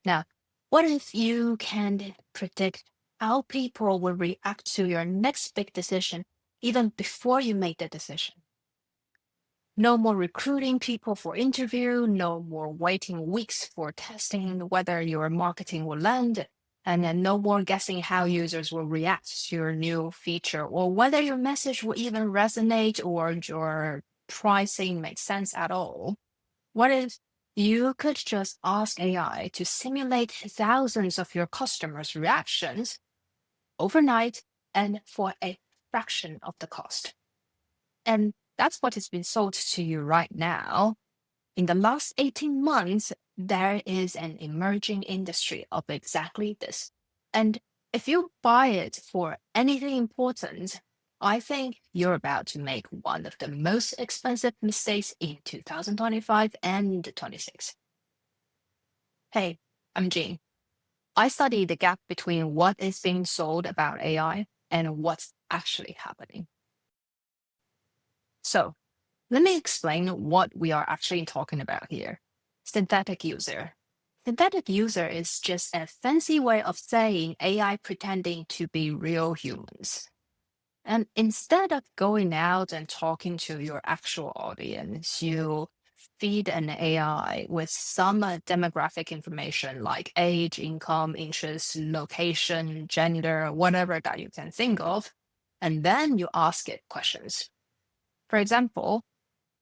Now, what if you can predict how people will react to your next big decision even before you make the decision? No more recruiting people for interview, no more waiting weeks for testing whether your marketing will land, and then no more guessing how users will react to your new feature or whether your message will even resonate or your pricing makes sense at all. What if you could just ask AI to simulate thousands of your customers' reactions overnight and for a fraction of the cost? And that's what has been sold to you right now. In the last 18 months, there is an emerging industry of exactly this. And if you buy it for anything important, I think you're about to make one of the most expensive mistakes in 2025 and 26. Hey, I'm Jean. I study the gap between what is being sold about AI and what's actually happening. So, let me explain what we are actually talking about here. Synthetic user. Synthetic user is just a fancy way of saying AI pretending to be real humans. And instead of going out and talking to your actual audience, you feed an AI with some demographic information like age, income, interest, location, gender, whatever that you can think of. And then you ask it questions. For example,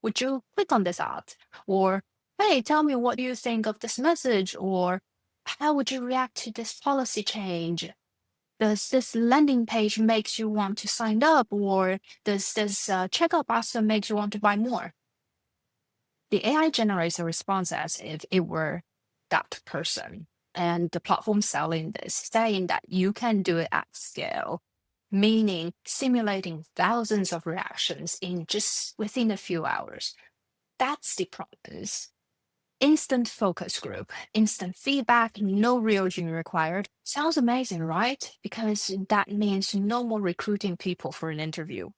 would you click on this ad? Or, hey, tell me what you think of this message? Or, how would you react to this policy change? Does this landing page makes you want to sign up? Or does this checkout button makes you want to buy more? The AI generates a response as if it were that person. And the platform selling this, saying that you can do it at scale, meaning simulating thousands of reactions in just within a few hours. That's the promise. Instant focus group, instant feedback, no real junior required. Sounds amazing, right? Because that means no more recruiting people for an interview.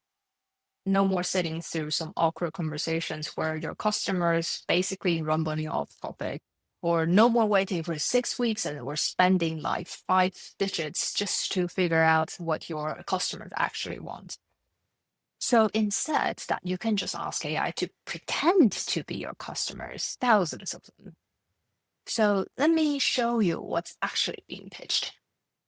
No more sitting through some awkward conversations where your customers basically rumbling off topic. Or no more waiting for 6 weeks and we're spending like 5 digits just to figure out what your customers actually want. So instead, that you can just ask AI to pretend to be your customers, thousands of them. So let me show you what's actually being pitched.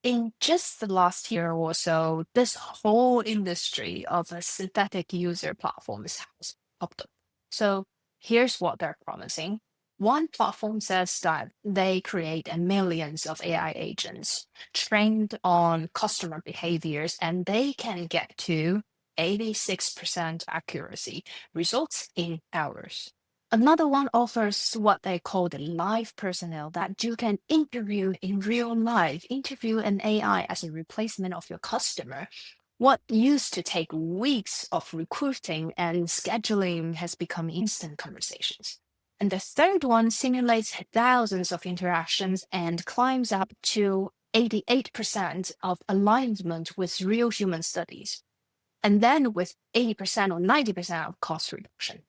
In just the last year or so, this whole industry of a synthetic user platforms has popped up. So here's what they're promising. One platform says that they create millions of AI agents trained on customer behaviors, and they can get to 86% accuracy, results in hours. Another one offers what they call the live personnel that you can interview in real life, interview an AI as a replacement of your customer. What used to take weeks of recruiting and scheduling has become instant conversations. And the third one simulates thousands of interactions and climbs up to 88% of alignment with real human studies. And then with 80% or 90% of cost reduction.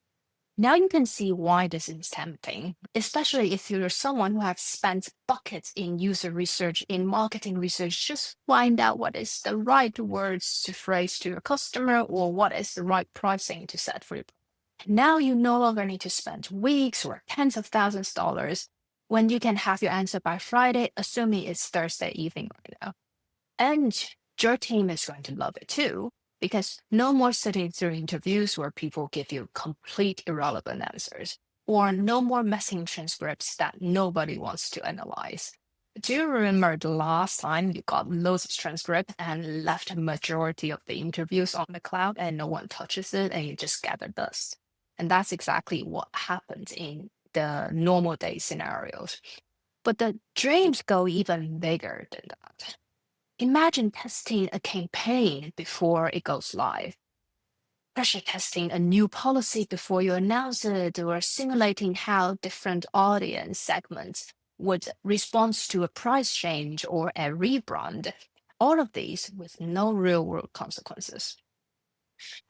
Now you can see why this is tempting, especially if you're someone who has spent buckets in user research, in marketing research, just find out what is the right words to phrase to your customer or what is the right pricing to set for you. Now you no longer need to spend weeks or tens of thousands of dollars when you can have your answer by Friday, assuming it's Thursday evening right now. And your team is going to love it too, because no more sitting through interviews where people give you complete irrelevant answers, or no more messing transcripts that nobody wants to analyze. Do you remember the last time you got loads of transcript and left a majority of the interviews on the cloud and no one touches it and you just gather dust? And that's exactly what happened in the normal day scenarios. But the dreams go even bigger than that. Imagine testing a campaign before it goes live, pressure testing a new policy before you announce it, or simulating how different audience segments would respond to a price change or a rebrand. All of these with no real world consequences.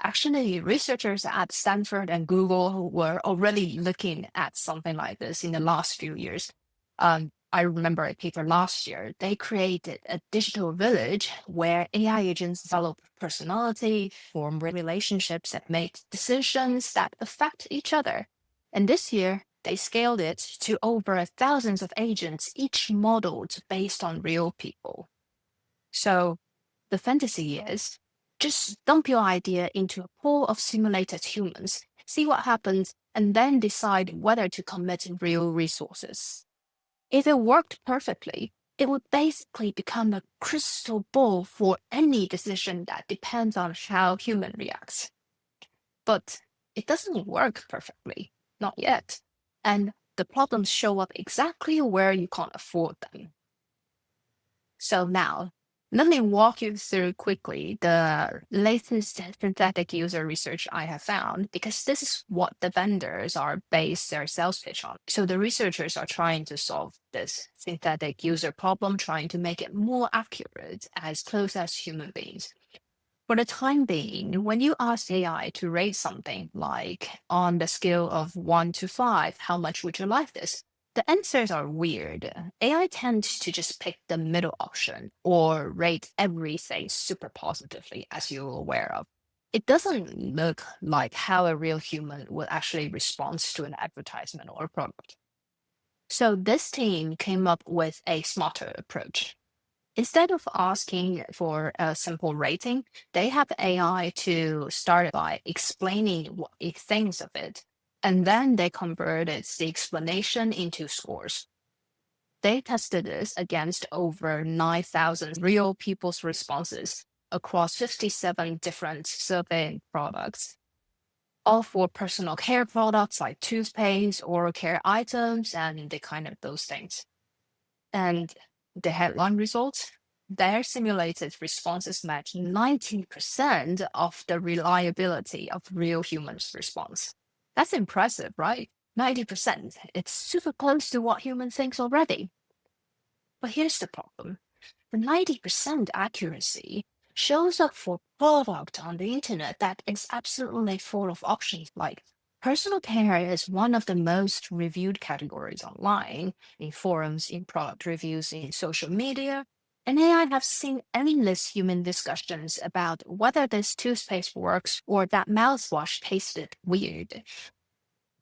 Actually, researchers at Stanford and Google were already looking at something like this in the last few years. I remember a paper last year. They created a digital village where AI agents develop personality, form relationships, and make decisions that affect each other. And this year, they scaled it to over thousands of agents, each modeled based on real people. So the fantasy is just dump your idea into a pool of simulated humans, see what happens, and then decide whether to commit real resources. If it worked perfectly, it would basically become a crystal ball for any decision that depends on how human reacts. But it doesn't work perfectly, not yet. And the problems show up exactly where you can't afford them. So now, let me walk you through quickly the latest synthetic user research I have found, because this is what the vendors are based their sales pitch on. So the researchers are trying to solve this synthetic user problem, trying to make it more accurate, as close as human beings. For the time being, when you ask AI to rate something like on the scale of 1 to 5, how much would you like this? The answers are weird. AI tends to just pick the middle option or rate everything super positively, as you're aware of. It doesn't look like how a real human would actually respond to an advertisement or a product. So this team came up with a smarter approach. Instead of asking for a simple rating, they have AI to start by explaining what it thinks of it, and then they converted the explanation into scores. They tested this against over 9,000 real people's responses across 57 different survey products, all for personal care products like toothpaste, oral care items, and the kind of those things. And the headline results, their simulated responses match 90% of the reliability of real humans' response. That's impressive, right? 90%. It's super close to what human thinks already. But here's the problem. The 90% accuracy shows up for product on the internet that is absolutely full of options. Like personal care is one of the most reviewed categories online, in forums, in product reviews, in social media. And AI have seen endless human discussions about whether this toothpaste works or that mouthwash tasted weird.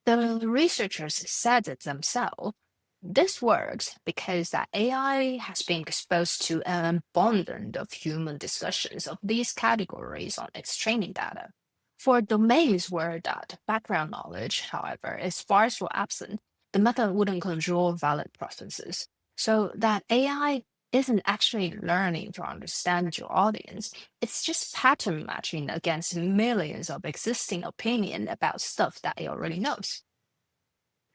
The researchers said it themselves. This works because that AI has been exposed to an abundance of human discussions of these categories on its training data. For domains where that background knowledge, however, is sparse or absent, the method wouldn't control valid preferences. So that AI isn't actually learning to understand your audience. It's just pattern matching against millions of existing opinion about stuff that it already knows.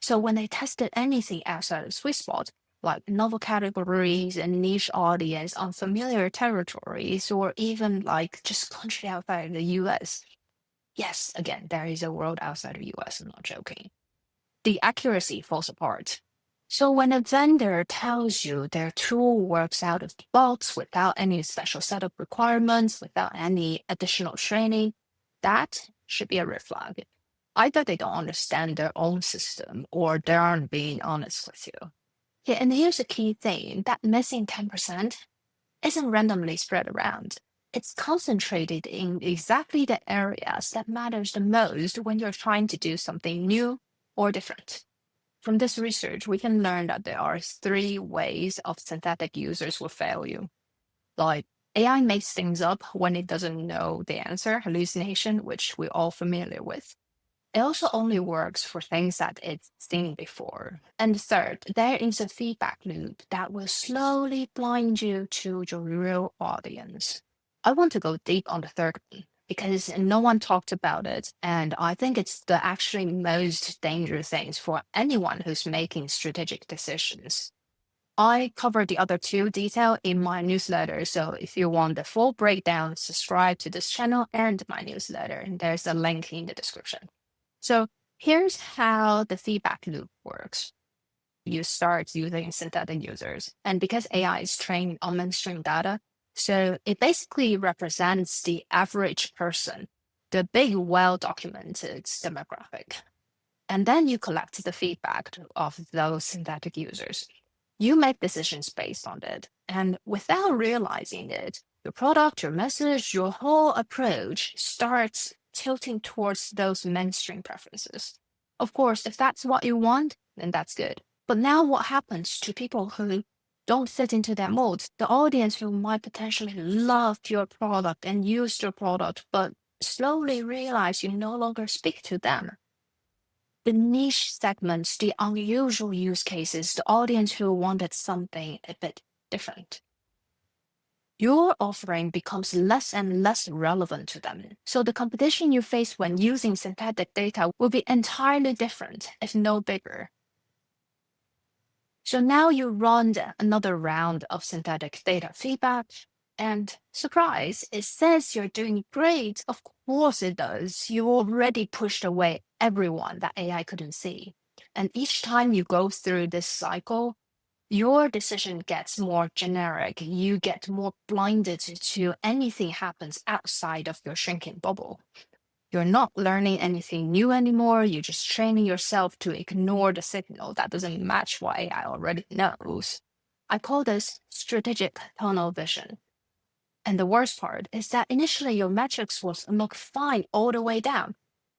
So when they tested anything outside of sweet spot, like novel categories and niche audience, unfamiliar territories, or even like just country outside the US, yes, again, there is a world outside of US, I'm not joking. The accuracy falls apart. So when a vendor tells you their tool works out of the box without any special setup requirements, without any additional training, that should be a red flag. Either they don't understand their own system or they aren't being honest with you. Yeah, and here's a key thing, that missing 10% isn't randomly spread around. It's concentrated in exactly the areas that matters the most when you're trying to do something new or different. From this research, we can learn that there are 3 ways of synthetic users will fail you. Like AI makes things up when it doesn't know the answer, hallucination, which we're all familiar with. It also only works for things that it's seen before. And third, there is a feedback loop that will slowly blind you to your real audience. I want to go deep on the third one because no one talked about it. And I think it's the actually most dangerous things for anyone who's making strategic decisions. I cover the other 2 detail in my newsletter. So if you want the full breakdown, subscribe to this channel and my newsletter. And there's a link in the description. So here's how the feedback loop works. You start using synthetic users, and because AI is trained on mainstream data, so it basically represents the average person, the big, well-documented demographic. And then you collect the feedback of those synthetic users. You make decisions based on it. And without realizing it, your product, your message, your whole approach starts tilting towards those mainstream preferences. Of course, if that's what you want, then that's good. But now what happens to people who don't fit into that mold? The audience who might potentially love your product and use your product, but slowly realize you no longer speak to them. The niche segments, the unusual use cases, the audience who wanted something a bit different. Your offering becomes less and less relevant to them. So the competition you face when using synthetic data will be entirely different, if no bigger. So now you run another round of synthetic data feedback, and surprise, it says you're doing great. Of course it does. You already pushed away everyone that AI couldn't see. And each time you go through this cycle, your decision gets more generic. You get more blinded to anything happens outside of your shrinking bubble. You're not learning anything new anymore. You're just training yourself to ignore the signal that doesn't match what AI already knows. I call this strategic tunnel vision. And the worst part is that initially your metrics will look fine all the way down.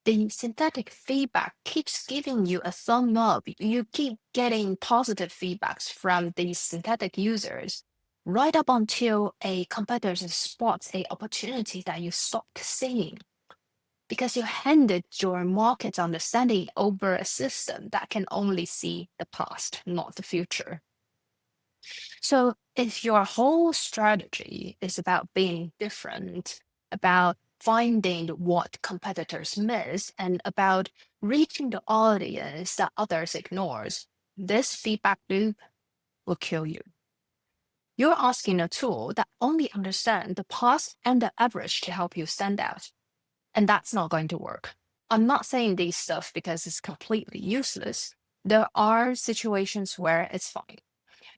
The synthetic feedback keeps giving you a thumb up. You keep getting positive feedbacks from these synthetic users right up until a competitor spots an opportunity that you stopped seeing because you handed your market understanding over a system that can only see the past, not the future. So if your whole strategy is about being different, about finding what competitors miss, and about reaching the audience that others ignores, this feedback loop will kill you. You're asking a tool that only understands the past and the average to help you stand out. And that's not going to work. I'm not saying these stuff because it's completely useless. There are situations where it's fine.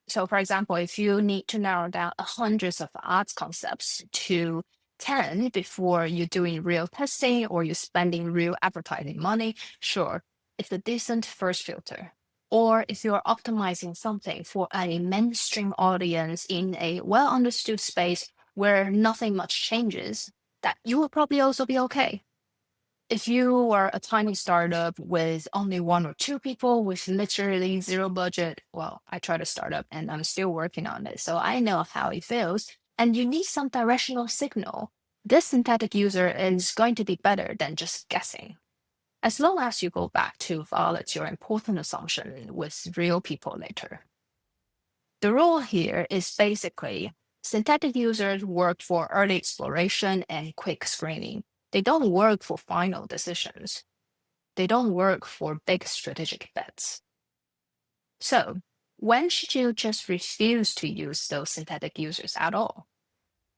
So, for example, if you need to narrow down hundreds of ads concepts to 10 before you're doing real testing or you're spending real advertising money, sure, it's a decent first filter. Or if you're optimizing something for a mainstream audience in a well understood space where nothing much changes, that you will probably also be okay. If you were a tiny startup with only one or two people with literally zero budget, well, I tried a startup and I'm still working on it, so I know how it feels. And you need some directional signal. This synthetic user is going to be better than just guessing. As long as you go back to validate your important assumption with real people later. The rule here is basically synthetic users work for early exploration and quick screening. They don't work for final decisions. They don't work for big strategic bets. So, when should you just refuse to use those synthetic users at all?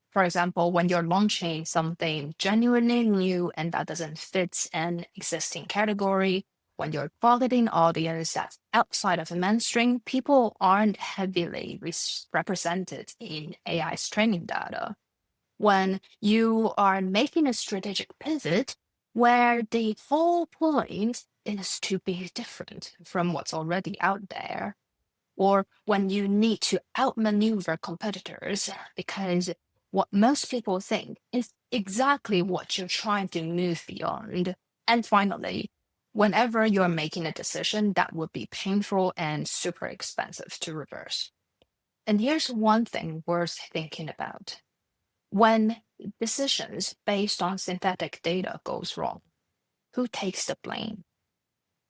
For example, when you're launching something genuinely new and that doesn't fit an existing category, when you're targeting audience that's outside of the mainstream, people aren't heavily represented in AI's training data. When you are making a strategic pivot where the whole point is to be different from what's already out there, or when you need to outmaneuver competitors because what most people think is exactly what you're trying to move beyond. And finally, whenever you're making a decision that would be painful and super expensive to reverse. And here's one thing worth thinking about. When decisions based on synthetic data goes wrong, who takes the blame?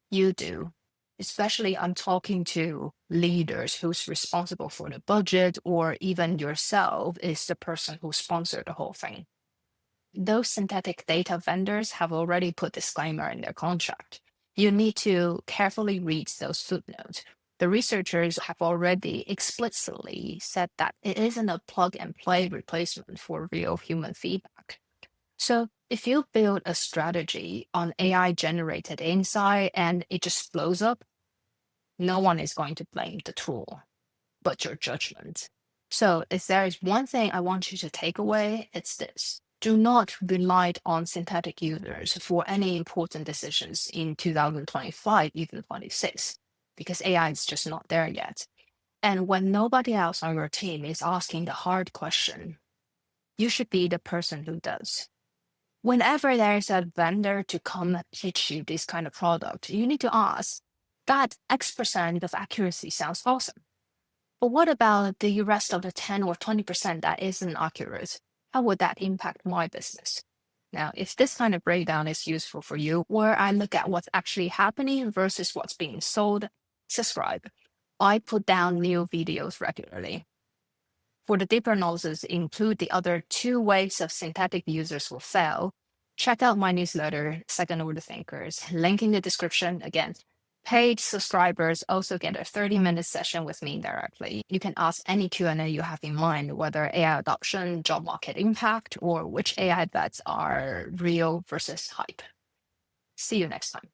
You do. Especially I'm talking to leaders who's responsible for the budget, or even yourself is the person who sponsored the whole thing. Those synthetic data vendors have already put disclaimer in their contract. You need to carefully read those footnotes. The researchers have already explicitly said that it isn't a plug and play replacement for real human feedback. So if you build a strategy on AI generated insight and it just blows up, no one is going to blame the tool, but your judgment. So if there is one thing I want you to take away, it's this. Do not rely on synthetic users for any important decisions in 2025, even 26, because AI is just not there yet. And when nobody else on your team is asking the hard question, you should be the person who does. Whenever there's a vendor to come pitch you this kind of product, you need to ask, that X% of accuracy sounds awesome. But what about the rest of the 10 or 20% that isn't accurate? How would that impact my business? Now, if this kind of breakdown is useful for you, where I look at what's actually happening versus what's being sold, subscribe. I put down new videos regularly. For the deeper analysis, include the other 2 ways of synthetic users will fail. Check out my newsletter, Second Order Thinkers, link in the description. Again, paid subscribers also get a 30-minute session with me directly. You can ask any Q&A you have in mind, whether AI adoption, job market impact, or which AI bets are real versus hype. See you next time.